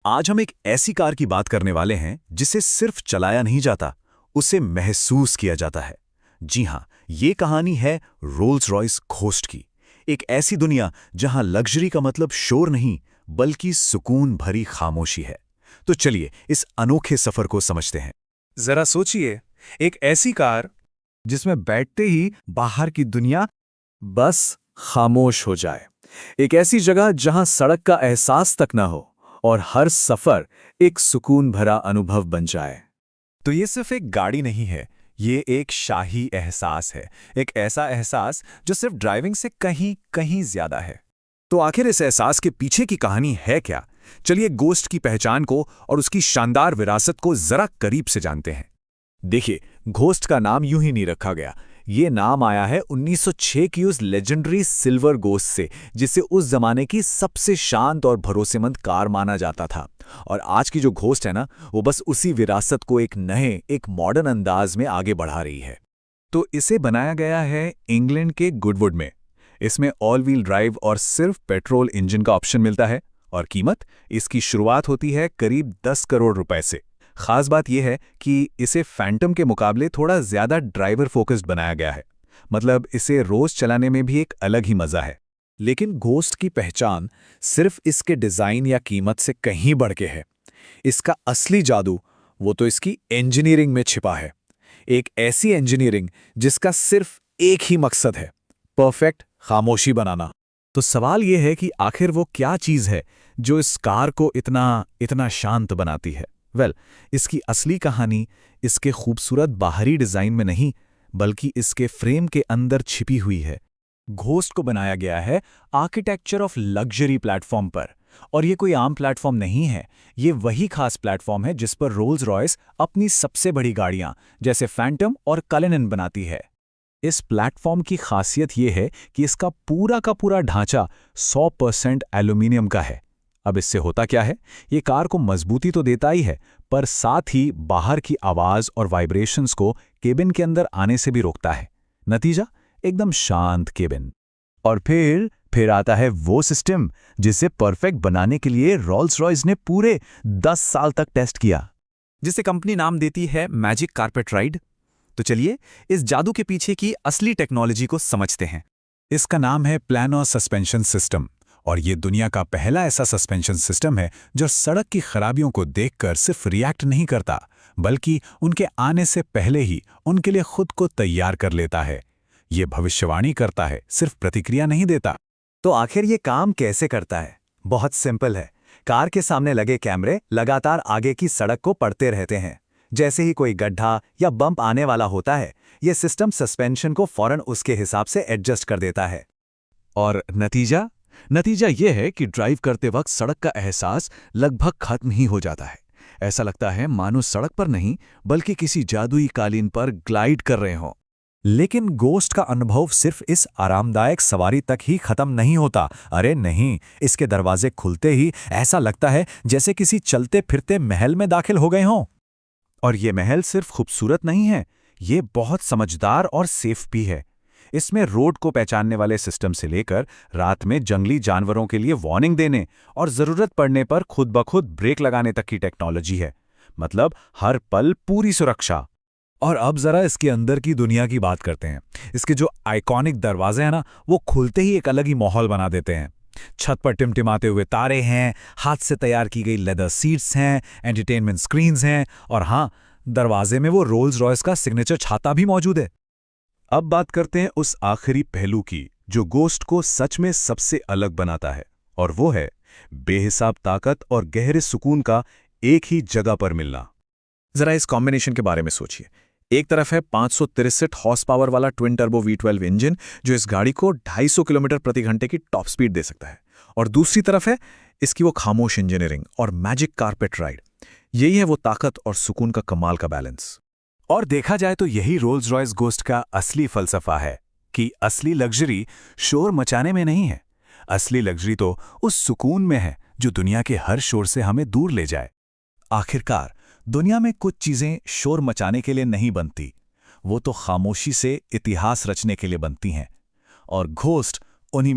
आज हम एक ऐसी कार की बात करने वाले हैं जिसे सिर्फ चलाया नहीं जाता, उसे महसूस किया जाता है। जी हां, ये कहानी है रोल्स रॉयस घोस्ट की। एक ऐसी दुनिया जहां लग्जरी का मतलब शोर नहीं, बल्कि सुकून भरी खामोशी है। तो चलिए इस अनोखे सफर को समझते हैं। जरा सोचिए, एक ऐसी कार जिसमें बैठते ही बाहर की दुनिया बस खामोश हो जाए। एक ऐसी जगह जहां सड़क का एहसास तक ना हो और हर सफर एक सुकून भरा अनुभव बन जाए। तो ये सिर्फ एक गाड़ी नहीं है, ये एक शाही एहसास है। एक ऐसा एहसास जो सिर्फ ड्राइविंग से कहीं कहीं ज्यादा है। तो आखिर इस एहसास के पीछे की कहानी है क्या? चलिए घोस्ट की पहचान को और उसकी शानदार विरासत को जरा करीब से जानते हैं। देखिए, घोस्ट का नाम यूं ही नहीं रखा गया। ये नाम आया है 1906 की उस लेजेंडरी सिल्वर घोस्ट से, जिसे उस जमाने की सबसे शांत और भरोसेमंद कार माना जाता था। और आज की जो घोस्ट है ना, वो बस उसी विरासत को एक नए, एक मॉडर्न अंदाज में आगे बढ़ा रही है। तो इसे बनाया गया है इंग्लैंड के गुडवुड में। इसमें ऑल व्हील ड्राइव और सिर्फ पेट्रोल इंजन का ऑप्शन मिलता है। और कीमत इसकी शुरुआत होती है करीब 10 करोड़ रुपए से। खास बात यह है कि इसे फैंटम के मुकाबले थोड़ा ज्यादा ड्राइवर फोकस्ड बनाया गया है। मतलब इसे रोज चलाने में भी एक अलग ही मजा है। लेकिन घोस्ट की पहचान सिर्फ इसके डिजाइन या कीमत से कहीं बढ़ के है। इसका असली जादू वो तो इसकी इंजीनियरिंग में छिपा है। एक ऐसी इंजीनियरिंग जिसका सिर्फ एक ही मकसद है, परफेक्ट खामोशी बनाना। तो सवाल यह है कि आखिर वो क्या चीज है जो इस कार को इतना शांत बनाती है। इसकी असली कहानी इसके खूबसूरत बाहरी डिजाइन में नहीं, बल्कि इसके फ्रेम के अंदर छिपी हुई है। घोस्ट को बनाया गया है आर्किटेक्चर ऑफ लग्जरी प्लेटफॉर्म पर। और ये कोई आम प्लेटफॉर्म नहीं है, ये वही खास प्लेटफॉर्म है जिस पर रोल्स रॉयस अपनी सबसे बड़ी गाड़ियां जैसे फैंटम और कलेनन बनाती है। इस प्लेटफॉर्म की खासियत यह है कि इसका पूरा का पूरा ढांचा 100% एल्यूमिनियम का है। अब इससे होता क्या है, ये कार को मजबूती तो देता ही है, पर साथ ही बाहर की आवाज और वाइब्रेशंस को केबिन के अंदर आने से भी रोकता है। नतीजा एकदम शांत केबिन। और फिर आता है वो सिस्टम जिसे परफेक्ट बनाने के लिए रोल्स रॉयस ने पूरे 10 साल तक टेस्ट किया, जिसे कंपनी नाम देती है मैजिक कारपेट राइड। तो चलिए इस जादू के पीछे की असली टेक्नोलॉजी को समझते हैं। इसका नाम है प्लानो सस्पेंशन सिस्टम। और ये दुनिया का पहला ऐसा सस्पेंशन सिस्टम है जो सड़क की खराबियों को देखकर सिर्फ रिएक्ट नहीं करता, बल्कि उनके आने से पहले ही उनके लिए खुद को तैयार कर लेता है। ये भविष्यवाणी करता है, सिर्फ प्रतिक्रिया नहीं देता। तो आखिर ये काम कैसे करता है? बहुत सिंपल है। कार के सामने लगे कैमरे लगातार आगे की सड़क को पढ़ते रहते हैं। जैसे ही कोई गड्ढा या बम्प आने वाला होता है, ये सिस्टम सस्पेंशन को फौरन उसके हिसाब से एडजस्ट कर देता है। और नतीजा यह है कि ड्राइव करते वक्त सड़क का एहसास लगभग खत्म ही हो जाता है। ऐसा लगता है मानो सड़क पर नहीं, बल्कि किसी जादुई कालीन पर ग्लाइड कर रहे हों। लेकिन घोस्ट का अनुभव सिर्फ इस आरामदायक सवारी तक ही खत्म नहीं होता। अरे नहीं, इसके दरवाजे खुलते ही ऐसा लगता है जैसे किसी चलते फिरते महल में दाखिल हो गए हों। और ये महल सिर्फ खूबसूरत नहीं है, ये बहुत समझदार और सेफ भी है। इसमें रोड को पहचानने वाले सिस्टम से लेकर रात में जंगली जानवरों के लिए वार्निंग देने और जरूरत पड़ने पर खुद ब खुद ब्रेक लगाने तक की टेक्नोलॉजी है। मतलब हर पल पूरी सुरक्षा। और अब जरा इसके अंदर की दुनिया की बात करते हैं। इसके जो आइकॉनिक दरवाजे हैं ना, वो खुलते ही एक अलग ही माहौल बना देते हैं। छत पर टिमटिमाते हुए तारे हैं, हाथ से तैयार की गई लेदर सीट्स हैं, एंटरटेनमेंट स्क्रीन्स हैं, और हाँ, दरवाजे में वो रोल्स रॉयस का सिग्नेचर छाता भी मौजूद है। अब बात करते हैं उस आखिरी पहलू की जो घोस्ट को सच में सबसे अलग बनाता है, और वो है बेहिसाब ताकत और गहरे सुकून का एक ही जगह पर मिलना। जरा इस कॉम्बिनेशन के बारे में सोचिए। एक तरफ है 563 हॉर्स पावर वाला ट्विन टर्बो V12 इंजन जो इस गाड़ी को 250 किलोमीटर प्रति घंटे की टॉप स्पीड दे सकता है, और दूसरी तरफ है इसकी वो खामोश इंजीनियरिंग और मैजिक कारपेट राइड। यही है वो ताकत और सुकून का कमाल का बैलेंस। और देखा जाए तो यही रोल्स रॉयस घोस्ट का असली फलसफा है कि असली लग्जरी शोर मचाने में नहीं है। असली लग्जरी तो उस सुकून में है जो दुनिया के हर शोर से हमें दूर ले जाए। आखिरकार दुनिया में कुछ चीजें शोर मचाने के लिए नहीं बनती, वो तो खामोशी से इतिहास रचने के लिए बनती हैं। और घोस्ट